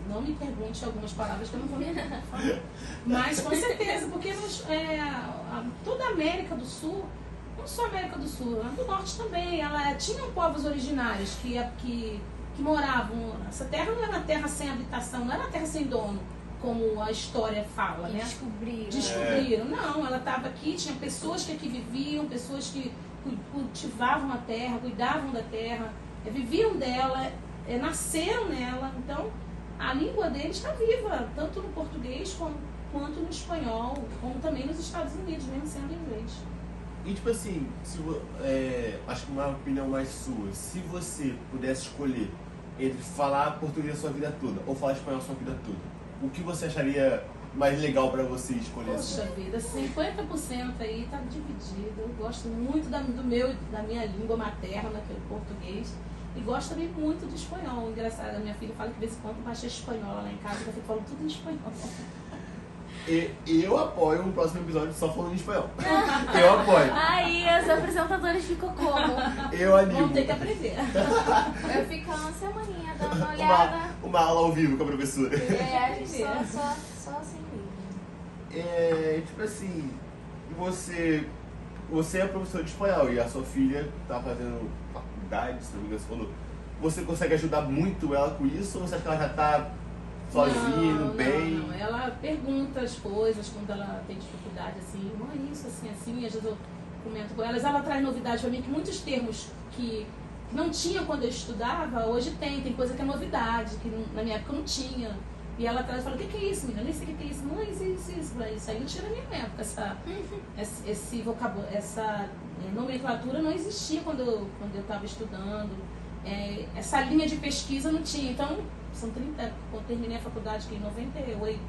Não me pergunte algumas palavras que eu não vou me falar. Mas com certeza, porque toda a América do Sul, não só a América do Sul, a do Norte também, ela tinham povos originários que moravam. Essa terra não era terra sem habitação, não era terra sem dono, como a história fala, né? Descobriram. Não, ela estava aqui, tinha pessoas que aqui viviam, pessoas que cultivavam a terra, cuidavam da terra, viviam dela, nasceram nela. Então, a língua deles está viva, tanto no português quanto no espanhol, como também nos Estados Unidos, mesmo sendo inglês. E tipo assim, acho que uma opinião mais sua, se você pudesse escolher entre falar português a sua vida toda ou falar espanhol a sua vida toda, o que você acharia mais legal para você escolher? Poxa vida, 50% aí tá dividido. Eu gosto muito da minha língua materna, que é o português, e gosto também muito de espanhol. Engraçado, a minha filha fala que de vez em quando baixa espanhola lá em casa, que eu fico falando tudo em espanhol. Eu apoio um próximo episódio só falando em espanhol. Eu apoio. Aí os apresentadores ficam como? Eu animo. Vamos ter que aprender. Eu fico uma semaninha dando uma olhada. Uma aula ao vivo com a professora. A gente só assim mesmo. Tipo assim, você é professor de espanhol e a sua filha tá fazendo faculdade, se não me engano, você falou. Você consegue ajudar muito ela com isso ou você acha que ela já tá sozinha, bem? Não. Ela pergunta as coisas quando ela tem dificuldade, assim, mãe, isso, assim, assim, às vezes eu comento com elas. Ela traz novidade para mim, que muitos termos que não tinha quando eu estudava, hoje tem coisa que é novidade, que na minha época não tinha. E ela traz e fala, o que é isso, menina? Eu nem sei o que é isso. Mãe, isso aí não tinha na minha época. Esse vocabulário, essa nomenclatura não existia quando eu estava estudando. Essa linha de pesquisa não tinha. Então, são 30, eu terminei a faculdade em 98,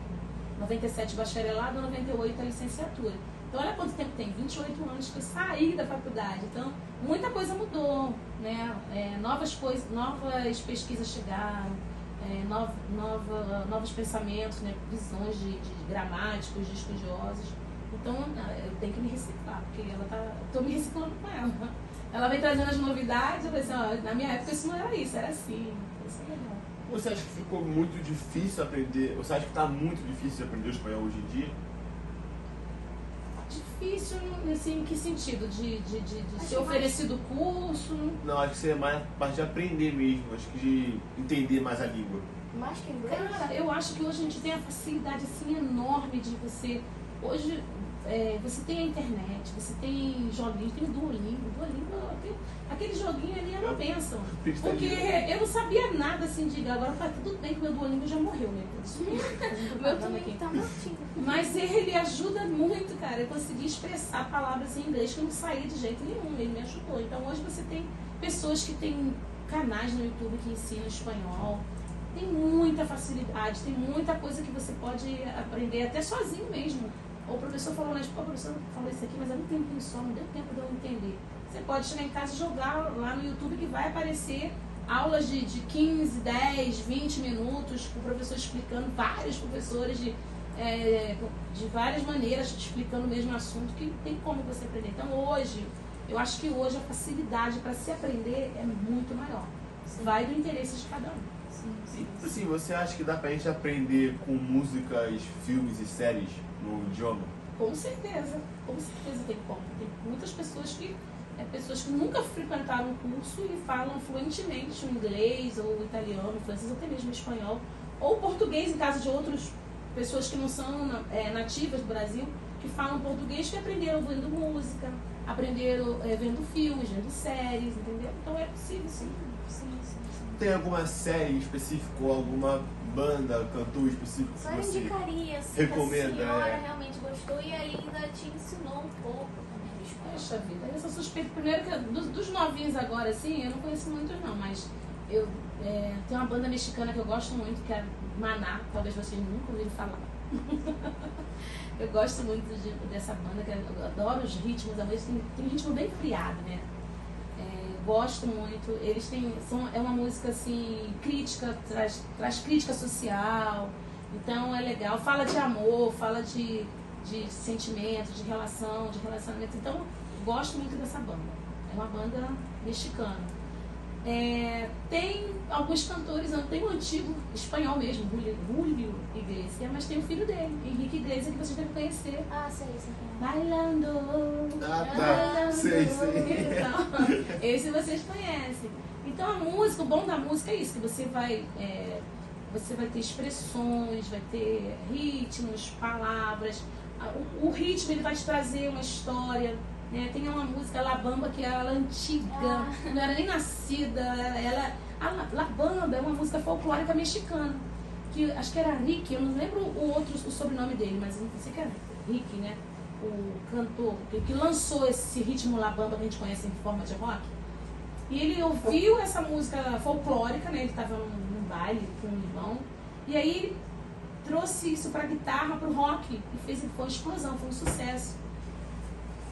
97 bacharelado, 98 a licenciatura. Então, olha quanto tempo tem, 28 anos que eu saí da faculdade. Então, muita coisa mudou, né? Novas pesquisas chegaram, novos pensamentos, né? Visões de gramáticos, de estudiosos. Então, eu tenho que me reciclar, porque estou me reciclando com ela. Ela vem trazendo as novidades, eu falei assim, na minha época isso não era isso, era assim. Isso é legal. Você acha que ficou muito difícil aprender, você acha que está muito difícil aprender o espanhol hoje em dia? Difícil, assim, em que sentido? De ser oferecido curso? Não, acho que você é mais parte de aprender mesmo, acho que de entender mais a língua. Mais que inglês? Cara, eu acho que hoje a gente tem a facilidade assim enorme de você... Hoje, você tem a internet, você tem joguinhos, tem o Duolingo. Aquele joguinho ali é uma bênção. Porque eu não sabia nada assim de agora, tudo bem que o meu Duolingo já morreu, né? O meu também tá mortinho. Mas ele ajuda muito, cara. Eu consegui expressar palavras em inglês que eu não saía de jeito nenhum, ele me ajudou. Então hoje você tem pessoas que têm canais no YouTube que ensinam espanhol. Tem muita facilidade, tem muita coisa que você pode aprender até sozinho mesmo. O professor falou na escola, o professor falou isso aqui, mas há um tempinho só, não deu tempo de eu entender. Você pode chegar em casa e jogar lá no YouTube que vai aparecer aulas de 15, 10, 20 minutos, com o professor explicando, vários professores de várias maneiras, explicando o mesmo assunto, que tem como você aprender. Então hoje, eu acho que hoje a facilidade para se aprender é muito maior. Vai do interesse de cada um. E, assim, você acha que dá pra gente aprender com músicas, filmes e séries no idioma? Com certeza tem como. Tem muitas pessoas que nunca frequentaram um curso e falam fluentemente o inglês, ou o italiano, o francês, ou até mesmo o espanhol, ou o português, em caso de outras pessoas que não são nativas do Brasil, que falam português, que aprenderam ouvindo música, aprenderam vendo filmes, vendo séries, entendeu? Então é possível, sim. Tem alguma série em específico ou alguma banda, cantor específico Só que você indicaria, assim, recomenda? que a senhora realmente gostou e ainda te ensinou um pouco também do espanhol. Poxa vida, eu sou suspeita. Primeiro que dos novinhos agora, assim, eu não conheço muitos não, mas eu tenho uma banda mexicana que eu gosto muito, que é Maná, talvez vocês nunca ouviram falar. Eu gosto muito dessa banda, que eu adoro os ritmos, a música tem um ritmo bem criado, né? Gosto muito, eles é uma música assim, crítica, traz crítica social, então é legal, fala de amor, fala de sentimento, de relação, de relacionamento, então gosto muito dessa banda, é uma banda mexicana. Tem alguns cantores, tem um antigo espanhol mesmo, Julio Iglesias, mas tem o filho dele, Henrique Iglesias, que vocês devem conhecer. Ah, sei. Bailando. Ah, tá. Bailando. Sei. Então, esse vocês conhecem. Então a música, o bom da música é isso, que você vai ter expressões, vai ter ritmos, palavras. O ritmo ele vai te trazer uma história. Tem uma música La Bamba, que ela é antiga, não era nem nascida, a La Bamba é uma música folclórica mexicana, que acho que era Ricky, eu não lembro o sobrenome dele, mas eu não sei que era Ricky, né? O cantor que lançou esse ritmo La Bamba que a gente conhece em forma de rock. E ele ouviu essa música folclórica, né? Ele estava num baile com um irmão, e aí ele trouxe isso para guitarra, para o rock, e foi uma explosão, foi um sucesso.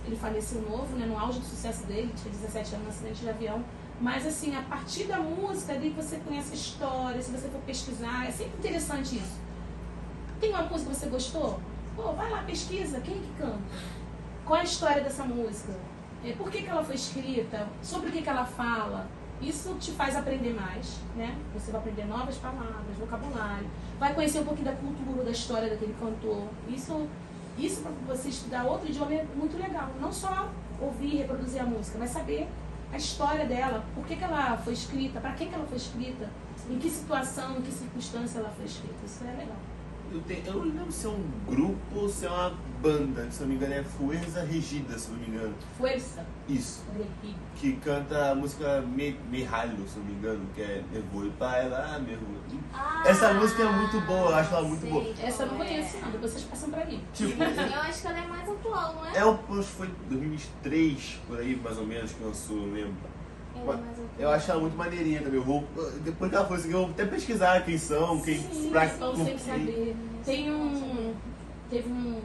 Ele faleceu novo, né, no auge do sucesso dele, tinha 17 anos no acidente de avião. Mas assim, a partir da música, daí você conhece a história, se você for pesquisar, é sempre interessante isso. Tem uma música que você gostou? Pô, vai lá, pesquisa, quem é que canta? Qual é a história dessa música? Por que ela foi escrita? Sobre o que ela fala? Isso te faz aprender mais, né? Você vai aprender novas palavras, vocabulário, vai conhecer um pouquinho da cultura, da história daquele cantor. Isso para você estudar outro idioma é muito legal. Não só ouvir e reproduzir a música, mas saber a história dela, por que ela foi escrita, para que ela foi escrita, em que situação, em que circunstância ela foi escrita. Isso é legal. Eu não lembro se é um grupo ou se é uma banda, se não me engano é Fuerza Regida, se não me engano. Fuerza. Isso. Regida. Que canta a música Me Ralho, se não me engano, que é Eu vou para lá, meu. Essa música é muito boa, eu acho ela muito boa. Essa eu não conheço não, depois vocês passam pra mim. Tipo, Eu acho que ela é mais atual, não é? acho que foi 2003, por aí mais ou menos, que lançou, eu lembro. Ela é mais atual. Eu acho ela muito maneirinha também. Depois que ela foi assim, eu vou até pesquisar quem são, Vão sempre saber. Teve um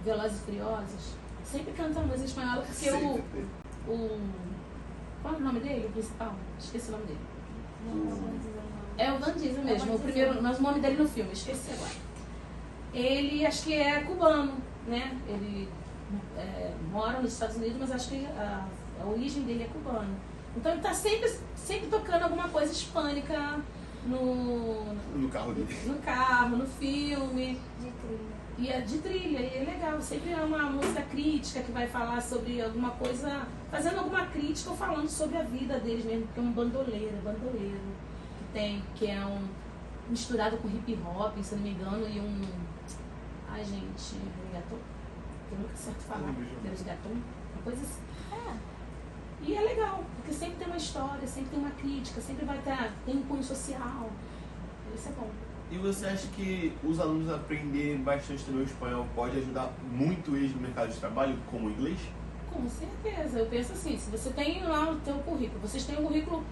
Velozes e Furiosos, sempre canta música espanhola, porque qual é o nome dele, o principal? Esqueci o nome dele. É o Van Diesel mesmo, o primeiro, mas o nome dele no filme, esqueci agora. Ele, acho que é cubano, né? Ele mora nos Estados Unidos, mas acho que a origem dele é cubana. Então ele tá sempre tocando alguma coisa hispânica no carro dele. No carro, no filme. De trilha. E é de trilha, e é legal. Sempre é uma música crítica que vai falar sobre alguma coisa, fazendo alguma crítica ou falando sobre a vida deles mesmo, porque é um bandoleiro que é misturado com hip hop, se não me engano, e ai gente, que eu nunca acerto falar. Beijão. Deus gatão, uma coisa assim. É. E é legal, porque sempre tem uma história, sempre tem uma crítica, sempre vai ter, tem um cunho social. Isso é bom. E você acha que os alunos aprenderem bastante também o espanhol pode ajudar muito eles no mercado de trabalho, como o inglês? Com certeza. Eu penso assim, se você tem lá o teu currículo, vocês têm um currículo,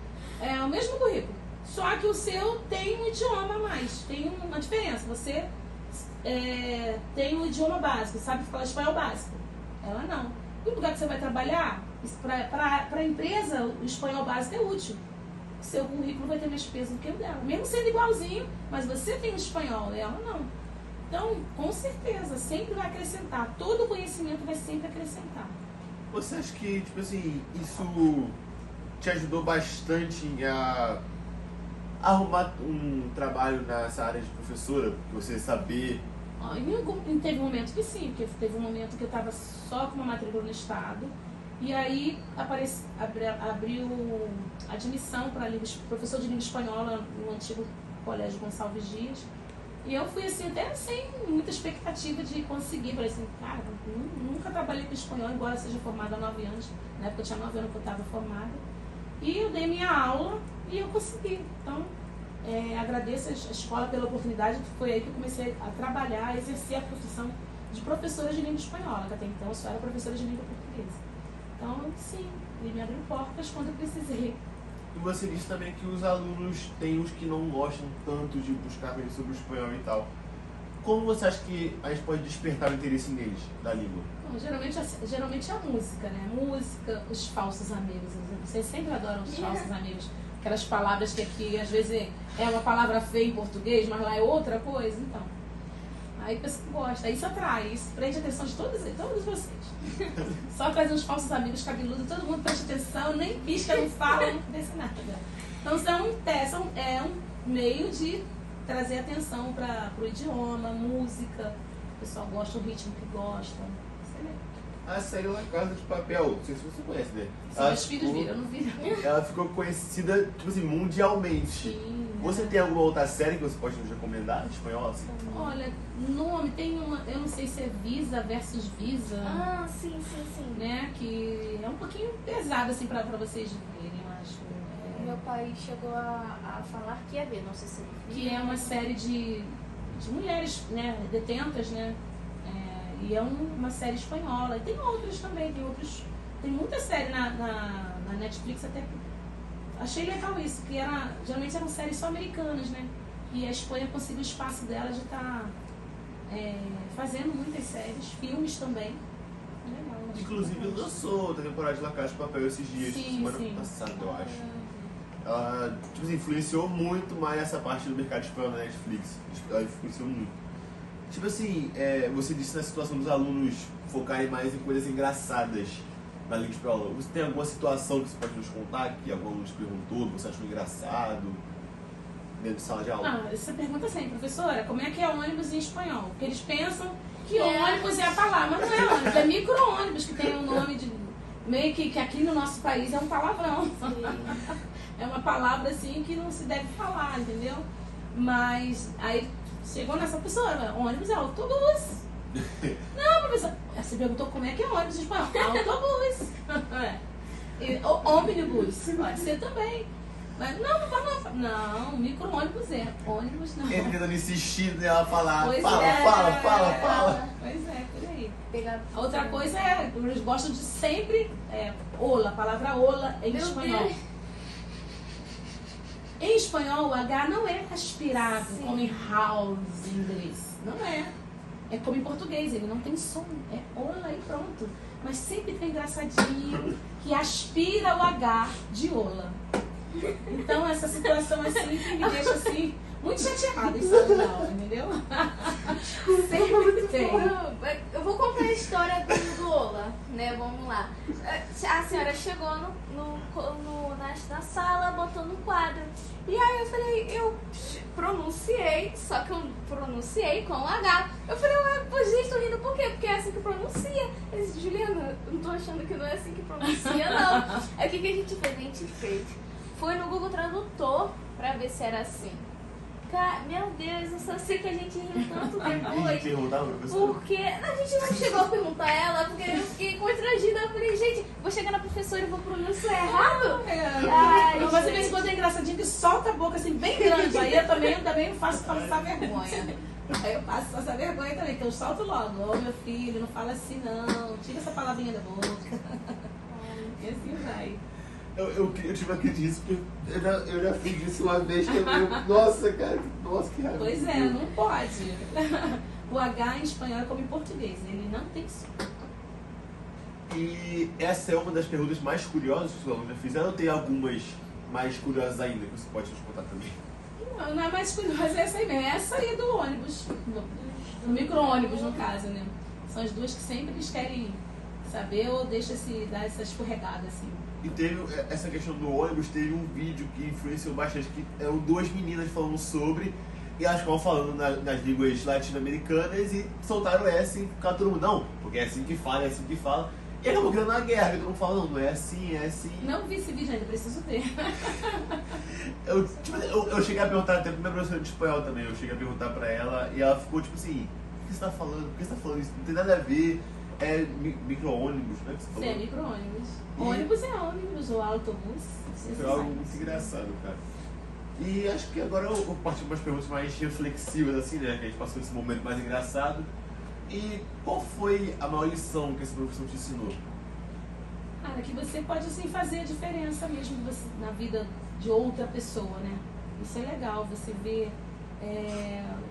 o mesmo currículo, só que o seu tem um idioma a mais, tem uma diferença. Você tem um idioma básico, sabe falar espanhol básico. Ela não. No lugar que você vai trabalhar, para a empresa, o espanhol básico é útil. Seu currículo vai ter mais peso do que o dela. Mesmo sendo igualzinho, mas você tem o espanhol, ela não. Então, com certeza, sempre vai acrescentar. Todo conhecimento vai sempre acrescentar. Você acha que, tipo assim, isso te ajudou bastante a arrumar um trabalho nessa área de professora? Você saber... Teve um momento que sim, porque teve um momento que eu estava só com uma matrícula no estado, e aí abriu admissão para professor de língua espanhola no antigo Colégio Gonçalves Dias, e eu fui assim, até sem muita expectativa de conseguir. Falei assim, cara, nunca trabalhei com espanhol, embora seja formada há 9 anos, na época eu tinha 9 anos que eu estava formada, e eu dei minha aula e eu consegui. Então, agradeço a escola pela oportunidade, foi aí que eu comecei a trabalhar, a exercer a profissão de professora de língua espanhola, que até então eu só era professora de língua portuguesa. Então, sim, ele me abriu portas quando eu precisei. E você disse também que os alunos tem os que não gostam tanto de buscar ver sobre o espanhol e tal. Como você acha que a gente pode despertar o interesse neles, da língua? Bom, geralmente a música, né? Música, os falsos amigos. Vocês sempre adoram os falsos amigos. Aquelas palavras que aqui, às vezes, é uma palavra feia em português, mas lá é outra coisa. Então, aí a pessoa gosta, isso atrai, isso prende a atenção de todos vocês. Só trazer uns falsos amigos cabeludos, todo mundo presta atenção, nem pisca, não fala, não pensa nada. Então, é um meio de trazer atenção para o idioma, música. O pessoal gosta do ritmo que gosta. A série La Casa de Papel, não sei se você conhece, né? Se meus filhos viram, eu não vi. Ela ficou conhecida, tipo assim, mundialmente. Sim, Você tem alguma outra série que você pode nos recomendar, em espanhol, assim? Olha, nome, tem uma, eu não sei se é Visa versus Visa, Ah, sim. né? Que é um pouquinho pesado, assim, pra vocês verem, eu acho. Meu pai chegou a falar que ia ver, não sei se ele viu. Que é uma série de mulheres, né, detentas, né? E é uma série espanhola. E tem outras também, tem muita série na Netflix, até achei legal isso, que geralmente eram séries só americanas, né? E a Espanha conseguiu o espaço dela de estar fazendo muitas séries, filmes também. Legal. Acho Inclusive que lançou outra temporada de La Casa de Papel esses dias, semana passada, eu acho. Ela, tipo assim, influenciou muito mais essa parte do mercado espanhol na Netflix. Ela influenciou muito. Tipo assim, você disse na situação dos alunos focarem mais em coisas engraçadas na língua espanhola. Você tem alguma situação que você pode nos contar, que algum aluno te perguntou, que você achou engraçado, dentro de sala de aula? Essa pergunta sempre, professora, como é que é ônibus em espanhol? Porque eles pensam que ônibus é a palavra, mas não é ônibus, é micro-ônibus, que tem um nome de... meio que aqui no nosso país é um palavrão. É uma palavra assim que não se deve falar, entendeu? Mas aí chegou nessa pessoa, ônibus é autobus. Não, professor, você perguntou como é que é ônibus em espanhol? Autobus. Ônibus, pode ser também. Mas não, micro-ônibus é. Ônibus não. Ele tentando insistir nela falar, Pois fala. Pois é, por aí. Pegar... Outra coisa eles gostam de sempre ola, a palavra ola em Meu espanhol. Deus. Em espanhol, o H não é aspirado, Sim. como em house em inglês. Não é. É como em português, ele não tem som. É ola e pronto. Mas sempre tem engraçadinho que aspira o H de ola. Então, essa situação assim que me deixa assim, muito chateada em sala de aula, entendeu? Sempre tem. Eu vou contar a história do Ola, né? Vamos lá. A senhora chegou na sala, botou no quadro. E aí eu falei, eu pronunciei, só que eu pronunciei com H. Eu falei, vocês estão rindo por quê? Porque é assim que pronuncia. Eu disse, Juliana, eu não tô achando que não é assim que pronuncia, não. Aí o que a gente fez? A gente fez. Foi no Google Tradutor pra ver se era assim. Meu Deus, eu só sei que a gente riu tanto Em vez de depois. perguntar pra professora. Porque a gente não chegou a perguntar a ela, porque eu fiquei constrangida. Eu falei, gente, vou chegar na professora e vou pronunciar errado? Ai, Mas de gente. vez em quando é engraçadinho que solta a boca assim, bem grande. Aí eu também faço passar vergonha. Aí eu passo passar vergonha também, que eu solto logo. Ô meu filho, não fala assim não, tira essa palavrinha da boca. E assim vai. Eu tive uma crise disso, porque eu já fiz isso uma vez que eu nossa, cara, nossa, que raiva. Pois é, não pode. O H em espanhol é como em português, ele não tem som. E essa é uma das perguntas mais curiosas que os alunos já fizeram, ou tem algumas mais curiosas ainda que você pode nos contar também? Não é mais curiosa, é essa aí mesmo. Essa aí do ônibus, do micro-ônibus no caso, né? São as duas que sempre eles querem saber ou deixa-se dar essa escorregada assim. E teve essa questão do ônibus, teve um vídeo que influenciou bastante, que eram duas meninas falando sobre, e elas ficavam falando nas línguas latino-americanas e soltaram essa e ficaram todo mundo, não, porque é assim que fala, é assim que fala. E acabou criando uma guerra, e todo mundo fala, não é assim, é assim. Não vi esse vídeo ainda, preciso ver. Eu cheguei a perguntar até pra minha professora de espanhol também, eu cheguei a perguntar pra ela e ela ficou tipo assim, o que você tá falando? Por que você tá falando isso? Não tem nada a ver, é micro-ônibus, né? Que você falou? Sim, é micro-ônibus. E- Ônibus é ônibus, ou autobus. Foi algo muito engraçado, cara. E acho que agora eu parti para umas perguntas mais reflexivas, assim, né? Que a gente passou esse momento mais engraçado. E qual foi a maior lição que esse professor te ensinou? Cara, que você pode assim fazer a diferença mesmo na vida de outra pessoa, né? Isso é legal, você ver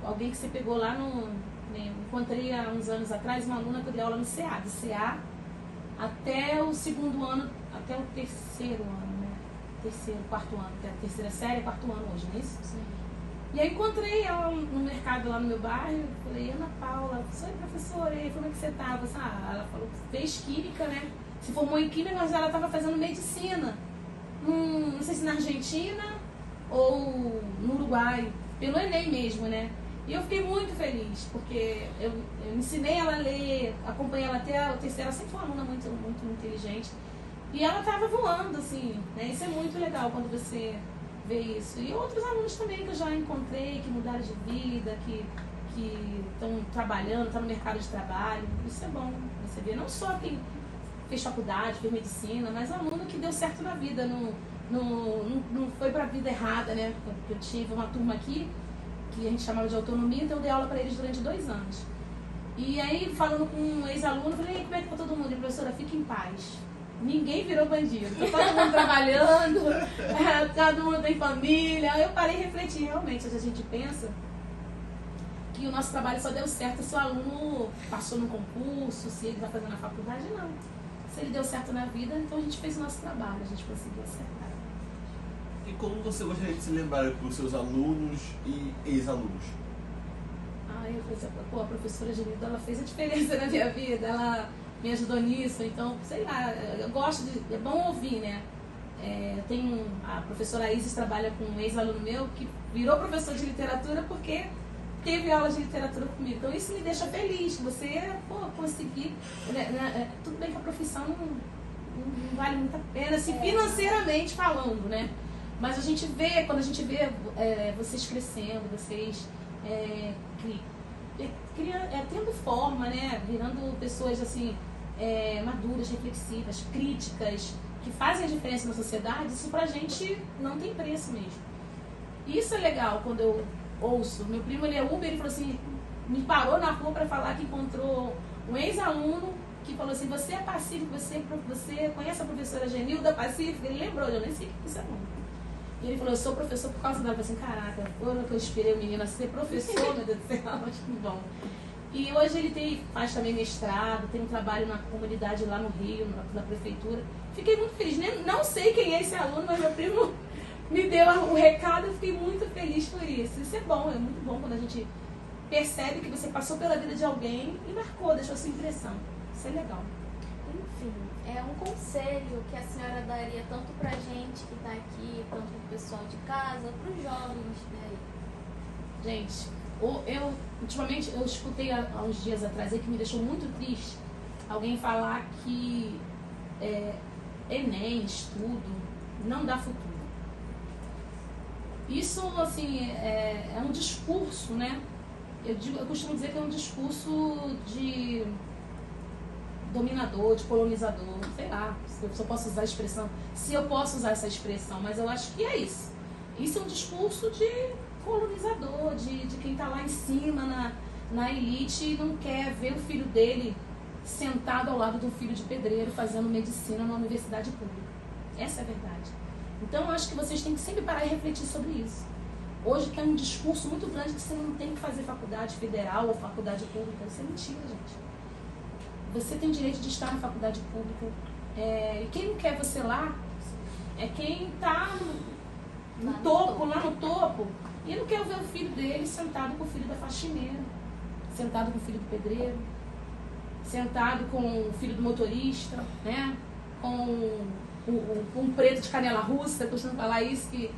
alguém que você pegou lá no... Né, encontrei há uns anos atrás uma aluna que eu dei aula no CA, de CA até o segundo ano, até o terceiro ano, né? Quarto ano, que é a terceira série, quarto ano hoje, não é isso? Sim. E aí encontrei ela no mercado lá no meu bairro, falei, Ana Paula, sou professora, e aí, como é que você tá? Ela falou que fez química, né? Se formou em química, mas ela estava fazendo medicina. Não sei se na Argentina ou no Uruguai, pelo Enem mesmo, né? E eu fiquei muito feliz, porque eu ensinei ela a ler, acompanhei ela até o terceiro, ela sempre foi uma aluna muito, muito inteligente. E ela estava voando, assim, né? Isso é muito legal quando você vê isso. E outros alunos também que eu já encontrei, que mudaram de vida, que estão trabalhando, estão no mercado de trabalho. Isso é bom você ver. Não só quem fez faculdade, fez medicina, mas aluno que deu certo na vida, não foi para a vida errada, né? Eu tive uma turma aqui que a gente chamava de autonomia, então eu dei aula para eles durante 2 anos. E aí, falando com um ex-aluno, eu falei, como é que tá todo mundo? E professora, fique em paz. Ninguém virou bandido, tá todo mundo trabalhando, todo mundo tem família. Aí eu parei e refleti, realmente, a gente pensa que o nosso trabalho só deu certo se o aluno passou no concurso, se ele vai fazer na faculdade, não. Se ele deu certo na vida, então a gente fez o nosso trabalho, a gente conseguiu acertar. E como você gostaria de se lembrar com os seus alunos e ex-alunos? Eu, por exemplo, a professora Genilda, ela fez a diferença na minha vida, ela me ajudou nisso, então, sei lá, eu gosto de... É bom ouvir, né? A professora Isis trabalha com um ex-aluno meu que virou professor de literatura porque teve aula de literatura comigo. Então isso me deixa feliz, que você conseguir... Tudo bem que a profissão não vale muito a pena, assim, financeiramente falando, né? Mas a gente vê, quando a gente vê vocês crescendo, vocês tendo forma, né? Virando pessoas assim, maduras, reflexivas, críticas, que fazem a diferença na sociedade, isso pra gente não tem preço mesmo. Isso é legal quando eu ouço. Meu primo, ele é Uber, ele falou assim, me parou na rua para falar que encontrou um ex-aluno que falou assim, você é pacífico, você conhece a professora Genilda Pacífica? Ele lembrou, eu nem sei o que isso é não. E ele falou, eu sou professor por causa dela. Eu falei assim, caraca, quando que eu inspirei o menino a ser professor, meu Deus do céu, acho que bom. E hoje ele faz também mestrado, tem um trabalho na comunidade lá no Rio, na prefeitura. Fiquei muito feliz, não sei quem é esse aluno, mas meu primo me deu o recado e fiquei muito feliz por isso. Isso é bom, é muito bom quando a gente percebe que você passou pela vida de alguém e marcou, deixou sua impressão. Isso é legal. Enfim, é um conselho que a senhora daria tanto pra gente que tá aqui, quanto pro pessoal de casa, pros jovens, né? Gente, ultimamente eu escutei há uns dias atrás aí que me deixou muito triste alguém falar que Enem, estudo, não dá futuro. Isso, assim, é um discurso, né? Eu costumo dizer que é um discurso de dominador, de colonizador, sei lá, se eu posso usar a expressão, se eu posso usar essa expressão, mas eu acho que é isso. Isso é um discurso de colonizador, de quem está lá em cima, na elite, e não quer ver o filho dele sentado ao lado do filho de pedreiro fazendo medicina na universidade pública. Essa é a verdade. Então eu acho que vocês têm que sempre parar e refletir sobre isso. Hoje tem um discurso muito grande que você não tem que fazer faculdade federal ou faculdade pública. Isso é mentira, gente. Você tem direito de estar na faculdade pública. E quem não quer você lá é quem está no topo, lá no topo, e não quer ver o filho dele sentado com o filho da faxineira, sentado com o filho do pedreiro, sentado com o filho do motorista, né? Com um preto de canela russa. Eu costumo falar isso, que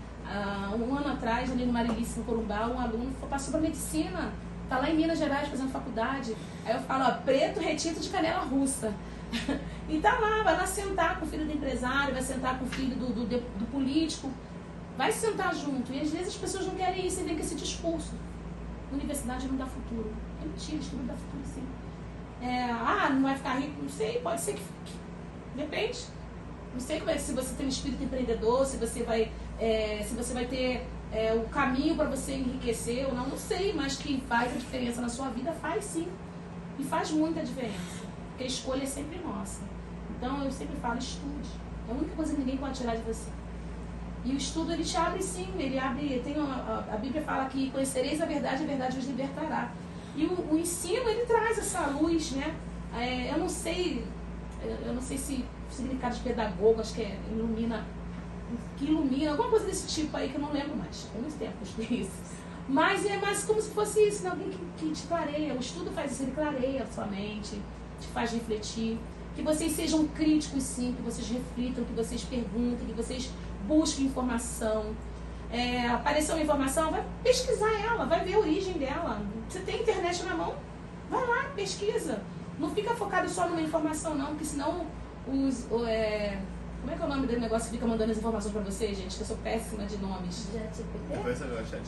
um ano atrás, ali no Marilice, no Corumbá, um aluno passou para medicina, está lá em Minas Gerais fazendo faculdade. Aí eu falo, preto retinto de canela russa. E tá lá, vai lá sentar com o filho do empresário, vai sentar com o filho do político, vai sentar junto. E às vezes as pessoas não querem isso e vem com esse discurso. Universidade não dá futuro. É mentira, estudo dá futuro sim. Não vai ficar rico? Não sei, pode ser que fique. Depende. Não sei como é, se você tem um espírito empreendedor, se você vai ter o caminho para você enriquecer ou não, não sei, mas que faz a diferença na sua vida, faz sim. E faz muita diferença. Porque a escolha é sempre nossa. Então eu sempre falo, estude. É a única coisa que ninguém pode tirar de você. E o estudo, ele te abre sim, ele abre, a Bíblia fala que conhecereis a verdade vos libertará. E o ensino, ele traz essa luz, né? Eu não sei se o significado de pedagogo, acho que ilumina, alguma coisa desse tipo aí que eu não lembro mais. Tem muito tempo que eu estudei isso. Mas é mais como se fosse isso, né? Alguém que te clareia. O estudo faz isso, ele clareia a sua mente, te faz refletir. Que vocês sejam críticos sim, que vocês reflitam, que vocês perguntem, que vocês busquem informação. Apareceu uma informação, vai pesquisar ela, vai ver a origem dela. Você tem internet na mão? Vai lá, pesquisa. Não fica focado só numa informação não, porque senão como é que é o nome do negócio que fica mandando as informações pra vocês, gente? Que eu sou péssima de nomes.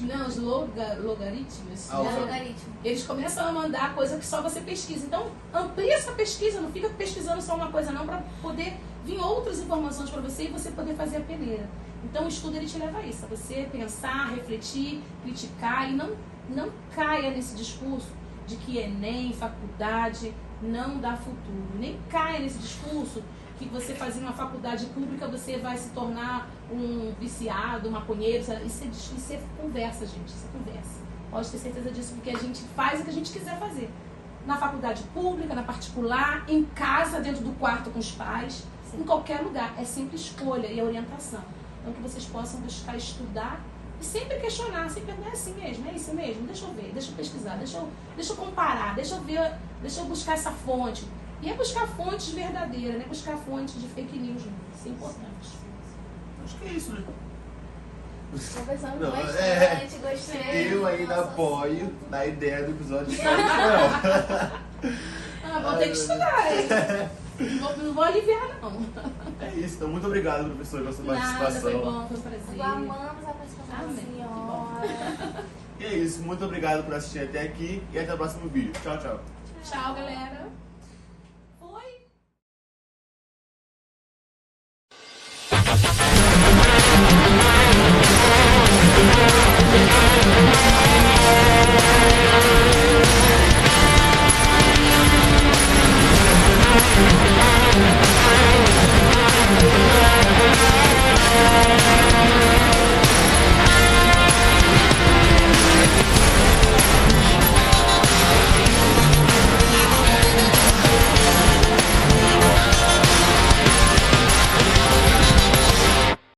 Não, os logaritmos. Logaritmo. Eles começam a mandar coisa que só você pesquisa. Então, amplia essa pesquisa, não fica pesquisando só uma coisa não, para poder vir outras informações para você e você poder fazer a peneira. Então, o estudo, ele te leva a isso, a você pensar, refletir, criticar e não caia nesse discurso de que Enem, faculdade, não dá futuro. Nem caia nesse discurso que você fazendo uma faculdade pública, você vai se tornar um viciado, um maconheiro. Isso é conversa, gente. Isso é conversa. Pode ter certeza disso, porque a gente faz o que a gente quiser fazer. Na faculdade pública, na particular, em casa, dentro do quarto com os pais, em qualquer lugar. É sempre escolha e orientação. Então, que vocês possam buscar estudar e sempre questionar. Sempre, é assim mesmo, é isso mesmo? Deixa eu ver, deixa eu pesquisar, deixa eu comparar, deixa eu buscar essa fonte. E é buscar fontes verdadeiras, né? Buscar fontes de fake news, né? Isso é importante. Acho que é isso, né? Conversamos Não, bastante, gostei. Eu ainda apoio na ideia do episódio de Vou ter que estudar, hein? Não vou aliviar, não. É isso, então muito obrigado, professor, pela sua participação. Nada, foi bom, foi um prazer. Amamos a participação da senhora. E é isso, muito obrigado por assistir até aqui e até o próximo vídeo. Tchau, tchau. Tchau, galera.